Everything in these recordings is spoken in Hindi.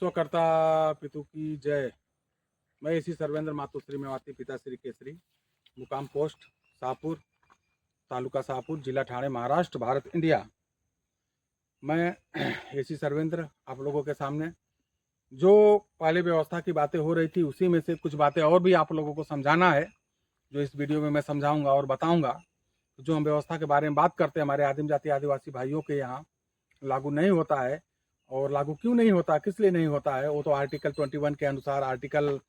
स्वकर्ता पितु की जय। मैं इसी सर्वेंद्र मातुश्री मेवाती पिताश्री केसरी, मुकाम पोस्ट शाहपुर, तालुका शाहपुर, जिला ठाणे, महाराष्ट्र, भारत, इंडिया। मैं इसी सर्वेंद्र आप लोगों के सामने जो पहले व्यवस्था की बातें हो रही थी उसी में से कुछ बातें और भी आप लोगों को समझाना है, जो इस वीडियो में मैं समझाऊंगा और बताऊंगा। जो हम व्यवस्था के बारे में बात करते हैं हमारे आदिम जाति आदिवासी भाइयों के यहाँ लागू नहीं होता है। और लागू क्यों नहीं होता, किस लिए नहीं होता है, वो तो आर्टिकल 21 के अनुसार, आर्टिकल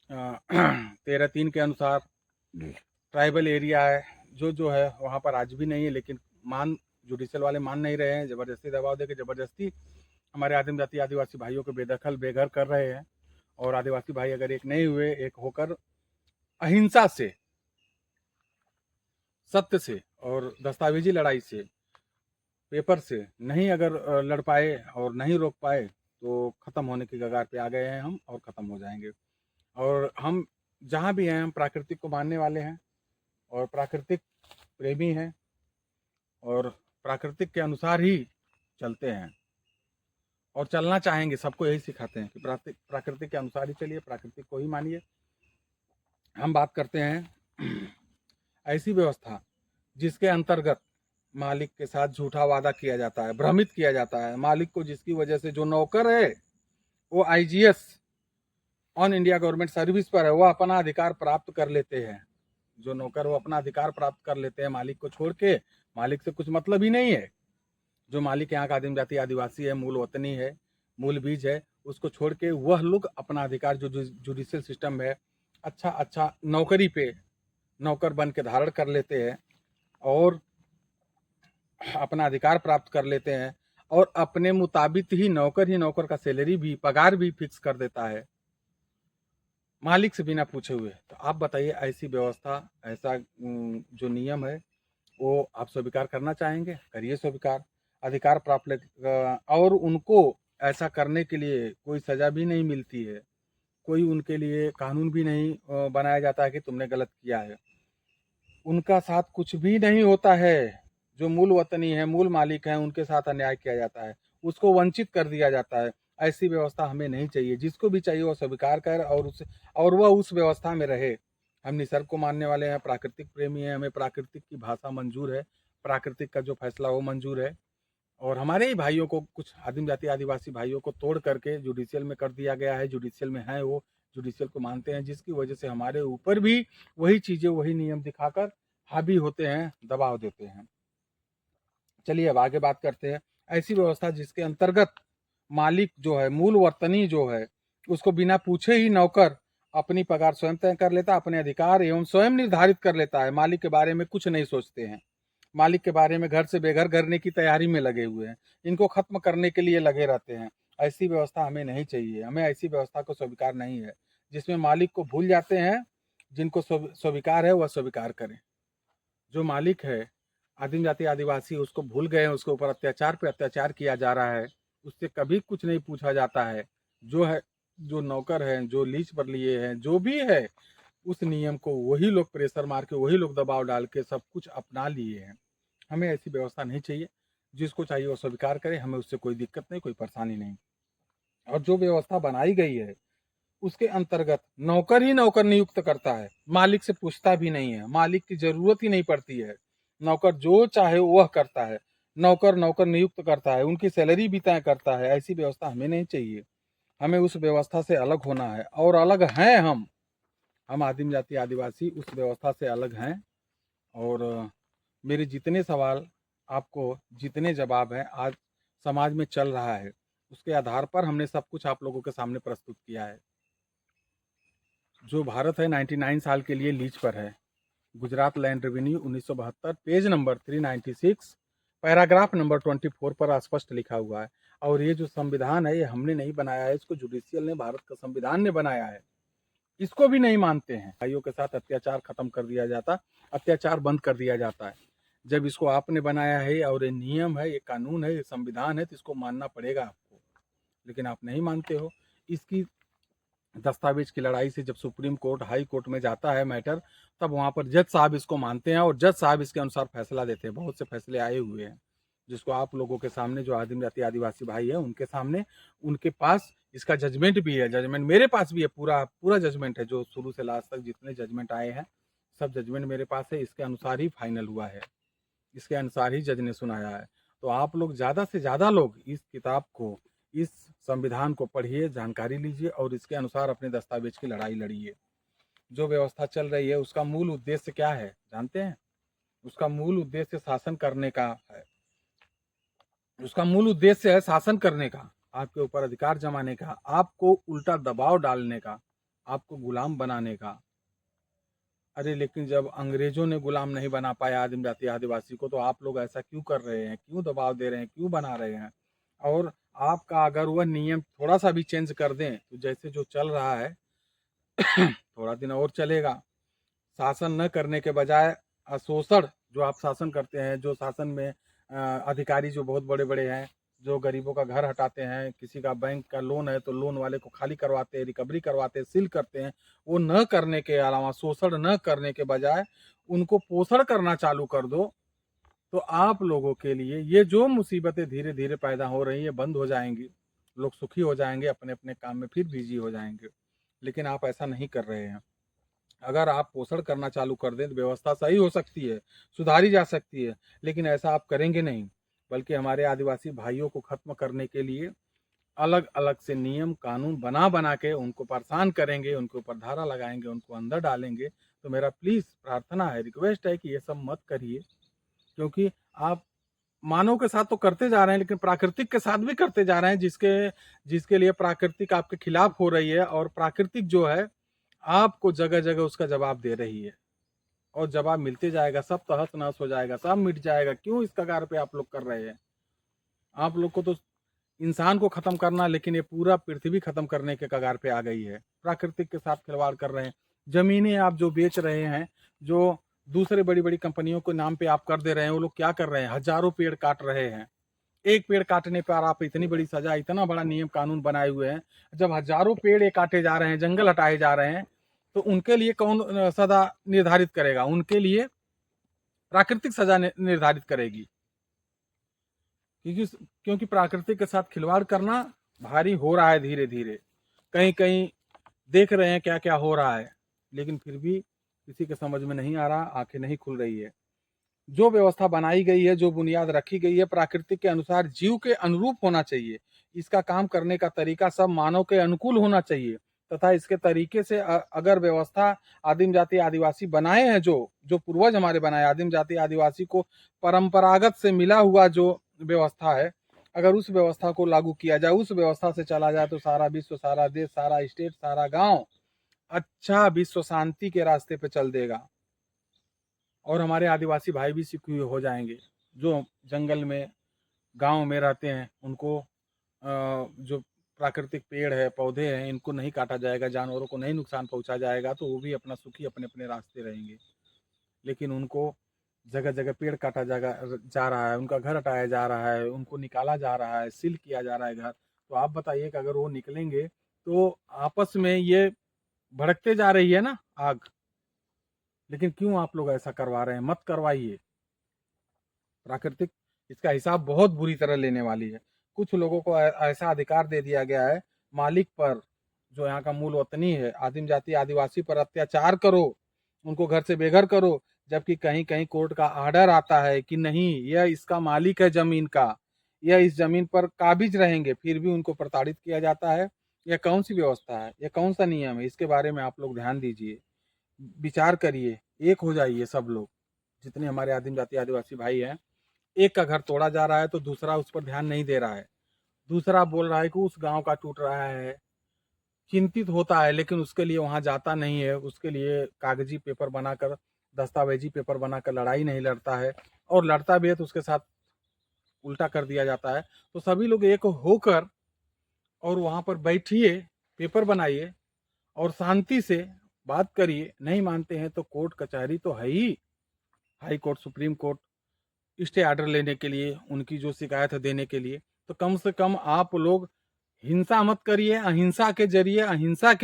13(3) के अनुसार ट्राइबल एरिया है जो है वहाँ पर आज भी नहीं है। लेकिन जुडिशियल वाले मान नहीं रहे हैं, ज़बरदस्ती दबाव देकर ज़बरदस्ती हमारे आदिम जाति आदिवासी भाइयों को बेदखल बेघर कर रहे हैं। और आदिवासी भाई अगर एक नहीं हुए, एक होकर अहिंसा से, सत्य से और दस्तावेजी लड़ाई से, पेपर से नहीं अगर लड़ पाए और नहीं रोक पाए तो ख़त्म होने की कगार पे आ गए हैं हम, और ख़त्म हो जाएंगे। और हम जहाँ भी हैं हम प्राकृतिक को मानने वाले हैं और प्राकृतिक प्रेमी हैं और प्राकृतिक के अनुसार ही चलते हैं और चलना चाहेंगे। सबको यही सिखाते हैं कि प्राकृतिक के अनुसार ही चलिए, प्राकृतिक को ही मानिए। हम बात करते हैं ऐसी व्यवस्था जिसके अंतर्गत मालिक के साथ झूठा वादा किया जाता है, भ्रमित किया जाता है मालिक को, जिसकी वजह से जो नौकर है वो IGS on India government service पर है, वह अपना अधिकार प्राप्त कर लेते हैं। जो नौकर वो अपना अधिकार प्राप्त कर लेते हैं मालिक को छोड़ के। मालिक से कुछ मतलब ही नहीं है। जो मालिक यहाँ का आदिम जाति आदिवासी है, मूल वतनी है, मूल बीज है, उसको छोड़ के वह लोग अपना अधिकार जो जुडिशियल सिस्टम है अच्छा नौकरी पे नौकर बन के धारण कर लेते हैं और अपना अधिकार प्राप्त कर लेते हैं। और अपने मुताबिक ही नौकर का सैलरी भी, पगार भी फिक्स कर देता है मालिक से बिना पूछे हुए। तो आप बताइए, ऐसी व्यवस्था, ऐसा जो नियम है वो आप स्वीकार करना चाहेंगे? करिए स्वीकार। अधिकार प्राप्त और उनको ऐसा करने के लिए कोई सजा भी नहीं मिलती है, कोई उनके लिए कानून भी नहीं बनाया जाता है कि तुमने गलत किया है। उनका साथ कुछ भी नहीं होता है। जो मूल वतनी है, मूल मालिक हैं, उनके साथ अन्याय किया जाता है, उसको वंचित कर दिया जाता है। ऐसी व्यवस्था हमें नहीं चाहिए। जिसको भी चाहिए वो स्वीकार कर और वह उस व्यवस्था में रहे। हम निसर्ग को मानने वाले हैं, प्राकृतिक प्रेमी हैं, हमें प्राकृतिक की भाषा मंजूर है, प्राकृतिक का जो फैसला वो मंजूर है। और हमारे ही भाइयों को, कुछ आदिम जाति आदिवासी भाइयों को तोड़ करके जुडिशियल में कर दिया गया है। जुडिशियल में है वो, जुडिशियल को मानते हैं, जिसकी वजह से हमारे ऊपर भी वही चीज़ें, वही नियम दिखाकर हावी होते हैं, दबाव देते हैं। चलिए अब आगे बात करते हैं। ऐसी व्यवस्था जिसके अंतर्गत मालिक जो है, मूल वर्तनी जो है, उसको बिना पूछे ही नौकर अपनी पगार स्वयं तय कर लेता, अपने अधिकार एवं स्वयं निर्धारित कर लेता है। मालिक के बारे में कुछ नहीं सोचते हैं। मालिक के बारे में घर से बेघर करने की तैयारी में लगे हुए हैं, इनको खत्म करने के लिए लगे रहते हैं। ऐसी व्यवस्था हमें नहीं चाहिए। हमें ऐसी व्यवस्था को स्वीकार नहीं है जिसमें मालिक को भूल जाते हैं। जिनको स्वीकार है वह स्वीकार करें। जो मालिक है आदिम जाति आदिवासी, उसको भूल गए हैं, उसके ऊपर अत्याचार पे अत्याचार किया जा रहा है, उससे कभी कुछ नहीं पूछा जाता है। जो है, जो नौकर हैं, जो लीज पर लिए हैं, जो भी है, उस नियम को वही लोग प्रेशर मार के, वही लोग दबाव डाल के सब कुछ अपना लिए हैं। हमें ऐसी व्यवस्था नहीं चाहिए। जिसको चाहिए वो स्वीकार करे, हमें उससे कोई दिक्कत नहीं, कोई परेशानी नहीं। और जो व्यवस्था बनाई गई है उसके अंतर्गत नौकर ही नौकर नियुक्त करता है, मालिक से पूछता भी नहीं है, मालिक की जरूरत ही नहीं पड़ती है। नौकर जो चाहे वह करता है, नौकर नौकर नियुक्त करता है, उनकी सैलरी भी तय करता है। ऐसी व्यवस्था हमें नहीं चाहिए। हमें उस व्यवस्था से अलग होना है, और अलग हैं हम आदिम जाति आदिवासी उस व्यवस्था से अलग हैं। और मेरे जितने सवाल, आपको जितने जवाब हैं, आज समाज में चल रहा है, उसके आधार पर हमने सब कुछ आप लोगों के सामने प्रस्तुत किया है। जो भारत है 99 साल के लिए लीज पर है। Gujarat land revenue 1972, page number 396, paragraph number 24 पर स्पष्ट लिखा हुआ है। और ये जो संविधान है ये हमने नहीं बनाया है, इसको जुडिशियल ने, भारत का संविधान ने बनाया है। इसको भी नहीं मानते हैं। भाइयों के साथ अत्याचार खत्म कर दिया जाता, अत्याचार बंद कर दिया जाता है। जब इसको आपने बनाया है और ये नियम है, ये कानून है, ये संविधान है, तो इसको मानना पड़ेगा आपको। लेकिन आप नहीं मानते हो। इसकी दस्तावेज की लड़ाई से जब सुप्रीम कोर्ट, हाई कोर्ट में जाता है मैटर, तब वहाँ पर जज साहब इसको मानते हैं और जज साहब इसके अनुसार फैसला देते हैं। बहुत से फैसले आए हुए हैं। जिसको आप लोगों के सामने, जो आदिम जाति आदिवासी भाई है उनके सामने, उनके पास इसका जजमेंट भी है। जजमेंट मेरे पास भी है, पूरा पूरा जजमेंट है, जो शुरू से लास्ट तक जितने जजमेंट आए हैं सब जजमेंट मेरे पास है। इसके अनुसार ही फाइनल हुआ है, इसके अनुसार ही जज ने सुनाया है। तो आप लोग ज़्यादा से ज़्यादा लोग इस किताब को, इस संविधान को पढ़िए, जानकारी लीजिए और इसके अनुसार अपने दस्तावेज की लड़ाई लड़िए। जो व्यवस्था चल रही है उसका मूल उद्देश्य क्या है जानते हैं? उसका मूल उद्देश्य शासन करने का है। उसका मूल उद्देश्य है शासन करने का, आपके ऊपर अधिकार जमाने का, आपको उल्टा दबाव डालने का, आपको गुलाम बनाने का। अरे लेकिन जब अंग्रेजों ने गुलाम नहीं बना पाया आदिम जाति आदिवासी को, तो आप लोग ऐसा क्यों कर रहे हैं, क्यों दबाव दे रहे हैं, क्यों बना रहे हैं? और आपका अगर वह नियम थोड़ा सा भी चेंज कर दें तो जैसे जो चल रहा है थोड़ा दिन और चलेगा। शासन न करने के बजाय शोषण, जो आप शासन करते हैं, जो शासन में अधिकारी जो बहुत बड़े बड़े हैं, जो गरीबों का घर हटाते हैं, किसी का बैंक का लोन है तो लोन वाले को खाली करवाते हैं, रिकवरी करवाते हैं, सील करते हैं, वो न करने के अलावा, शोषण न करने के बजाय उनको पोषण करना चालू कर दो, तो आप लोगों के लिए ये जो मुसीबतें धीरे धीरे पैदा हो रही है बंद हो जाएंगी, लोग सुखी हो जाएंगे, अपने अपने काम में फिर बिजी हो जाएंगे। लेकिन आप ऐसा नहीं कर रहे हैं। अगर आप पोषण करना चालू कर दें तो व्यवस्था सही हो सकती है, सुधारी जा सकती है, लेकिन ऐसा आप करेंगे नहीं, बल्कि हमारे आदिवासी भाइयों को खत्म करने के लिए अलग अलग से नियम कानून बना बना के उनको परेशान करेंगे, उनके ऊपर धारा लगाएंगे, उनको अंदर डालेंगे। तो मेरा प्लीज प्रार्थना है, रिक्वेस्ट है कि ये सब मत करिए, क्योंकि आप मानव के साथ तो करते जा रहे हैं लेकिन प्राकृतिक के साथ भी करते जा रहे हैं, जिसके जिसके लिए प्राकृतिक आपके खिलाफ हो रही है, और प्राकृतिक जो है आपको जगह जगह उसका जवाब दे रही है, और जवाब मिलते जाएगा, सब तहस नहस हो जाएगा, सब मिट जाएगा। क्यों इस कगार पे आप लोग कर रहे हैं? आप लोग को तो इंसान को खत्म करना, लेकिन ये पूरा पृथ्वी खत्म करने के कगार पे आ गई है। प्राकृतिक के साथ खिलवाड़ कर रहे हैं। जमीनें आप जो बेच रहे हैं, जो दूसरे बड़ी बड़ी कंपनियों के नाम पे आप कर दे रहे हैं, वो लोग क्या कर रहे हैं? हजारों पेड़ काट रहे हैं। एक पेड़ काटने पर आप इतनी बड़ी सजा, इतना बड़ा नियम कानून बनाए हुए हैं। जब हजारों पेड़ ये काटे जा रहे हैं, जंगल हटाए जा रहे हैं, तो उनके लिए कौन सजा निर्धारित करेगा? उनके लिए प्राकृतिक सजा निर्धारित करेगी, क्योंकि क्योंकि प्राकृतिक के साथ खिलवाड़ करना भारी हो रहा है धीरे धीरे। कहीं कहीं देख रहे हैं क्या क्या हो रहा है, लेकिन फिर भी किसी के समझ में नहीं आ रहा, आंखें नहीं खुल रही है। जो व्यवस्था बनाई गई है, जो बुनियाद रखी गई है, प्राकृतिक के अनुसार जीव के अनुरूप होना चाहिए। इसका काम करने का तरीका सब मानव के अनुकूल होना चाहिए, तथा इसके तरीके से अगर व्यवस्था आदिम जाति आदिवासी बनाए हैं, जो जो पूर्वज हमारे बनाए, आदिम जाति आदिवासी को परंपरागत से मिला हुआ जो व्यवस्था है, अगर उस व्यवस्था को लागू किया जाए, उस व्यवस्था से चला जाए, तो सारा विश्व, सारा देश, सारा स्टेट, सारा गांव अच्छा विश्व शांति के रास्ते पे चल देगा। और हमारे आदिवासी भाई भी सुखी हो जाएंगे। जो जंगल में, गांव में रहते हैं, उनको जो प्राकृतिक पेड़ है, पौधे हैं, इनको नहीं काटा जाएगा, जानवरों को नहीं नुकसान पहुंचा जाएगा, तो वो भी अपना सुखी अपने अपने रास्ते रहेंगे। लेकिन उनको जगह जगह पेड़ काटा जा रहा है, उनका घर हटाया जा रहा है, उनको निकाला जा रहा है, सील किया जा रहा है घर। तो आप बताइए कि अगर वो निकलेंगे तो आपस में ये भड़कते जा रही है ना आग। लेकिन क्यों आप लोग ऐसा करवा रहे हैं? मत करवाइए। प्राकृतिक इसका हिसाब बहुत बुरी तरह लेने वाली है। कुछ लोगों को ऐसा अधिकार दे दिया गया है, मालिक पर, जो यहाँ का मूल वतनी है, आदिम जाति आदिवासी पर अत्याचार करो, उनको घर से बेघर करो, जबकि कहीं कहीं कोर्ट का आर्डर आता है कि नहीं, यह इसका मालिक है जमीन का, यह इस जमीन पर काबिज रहेंगे, फिर भी उनको प्रताड़ित किया जाता है। यह कौन सी व्यवस्था है? यह कौन सा नियम है? इसके बारे में आप लोग ध्यान दीजिए, विचार करिए, एक हो जाइए सब लोग, जितने हमारे आदिम जाति आदिवासी भाई हैं। एक का घर तोड़ा जा रहा है तो दूसरा उस पर ध्यान नहीं दे रहा है, दूसरा बोल रहा है कि उस गांव का टूट रहा है, चिंतित होता है, लेकिन उसके लिए वहां जाता नहीं है, उसके लिए कागजी पेपर बनाकर, दस्तावेजी पेपर बनाकर लड़ाई नहीं लड़ता है, और लड़ता भी है तो उसके साथ उल्टा कर दिया जाता है। तो सभी लोग एक होकर और वहां पर बैठिए, पेपर बनाइए और शांति से बात करिए। नहीं मानते हैं तो कोर्ट कचहरी तो है ही, high court, supreme court, stay order लेने के लिए, उनकी जो शिकायत है देने के लिए। तो कम से कम आप लोग हिंसा मत करिए, अहिंसा के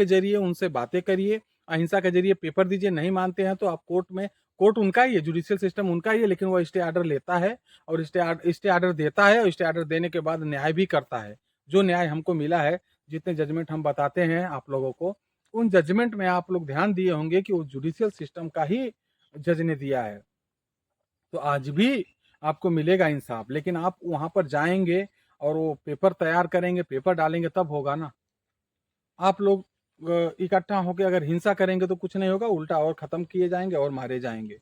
जरिए उनसे बातें करिए, अहिंसा के जरिए पेपर दीजिए। नहीं मानते हैं तो आप कोर्ट में कोर्ट उनका ही है, जुडिशियल सिस्टम उनका ही है, लेकिन वो स्टे ऑर्डर लेता है और स्टे ऑर्डर देता है और स्टे ऑर्डर देने के बाद न्याय भी करता है। जो न्याय हमको मिला है, जितने जजमेंट हम बताते हैं आप लोगों को, उन जजमेंट में आप लोग ध्यान दिए होंगे कि वो जुडिशियल सिस्टम का ही जज ने दिया है। तो आज भी आपको मिलेगा इंसाफ, लेकिन आप वहां पर जाएंगे और वो पेपर तैयार करेंगे, पेपर डालेंगे, तब होगा ना। आप लोग इकट्ठा होकर अगर हिंसा करेंगे तो कुछ नहीं होगा, उल्टा और खत्म किए जाएंगे और मारे जाएंगे।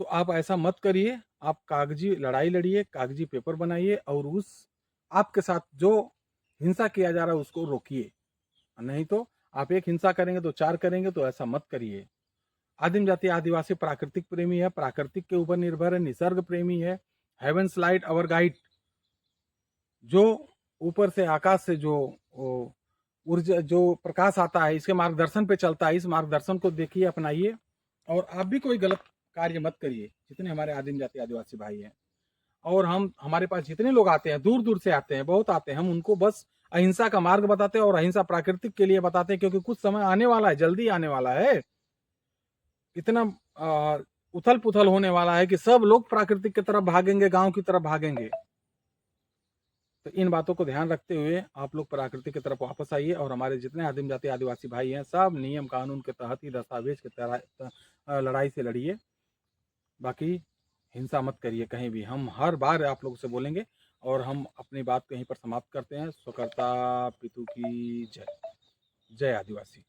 तो आप ऐसा मत करिए, आप कागजी लड़ाई लड़िए, कागजी पेपर बनाइए और उस आपके साथ जो हिंसा किया जा रहा है उसको रोकिए। नहीं तो आप एक हिंसा करेंगे तो चार करेंगे, तो ऐसा मत करिए। आदिम जाति आदिवासी प्राकृतिक प्रेमी है, प्राकृतिक के ऊपर निर्भर है, निसर्ग प्रेमी है। हेवंस लाइट अवर गाइड, जो ऊपर से आकाश से जो ऊर्जा जो प्रकाश आता है, इसके मार्गदर्शन पे चलता है। इस मार्गदर्शन को देखिए, अपनाइए और आप भी कोई गलत कार्य मत करिए। जितने हमारे आदिम जाति आदिवासी भाई हैं और हम हमारे पास जितने लोग आते हैं, दूर दूर से आते हैं, बहुत आते हैं, हम उनको बस अहिंसा का मार्ग बताते हैं और अहिंसा प्राकृतिक के लिए बताते हैं, क्योंकि कुछ समय आने वाला है, जल्दी आने वाला है। इतना उथल पुथल होने वाला है कि सब लोग प्राकृतिक की तरफ भागेंगे, गांव की तरफ भागेंगे। तो इन बातों को ध्यान रखते हुए आप लोग प्रकृति की तरफ वापस आइए और हमारे जितने आदिम जाति आदिवासी भाई हैं, सब नियम कानून के तहत ही दस्तावेज के तरह लड़ाई से लड़िए। बाकी हिंसा मत करिए कहीं भी। हम हर बार आप लोगों से बोलेंगे और हम अपनी बात कहीं पर समाप्त करते हैं। स्वकर्ता पितु की जय। जय आदिवासी।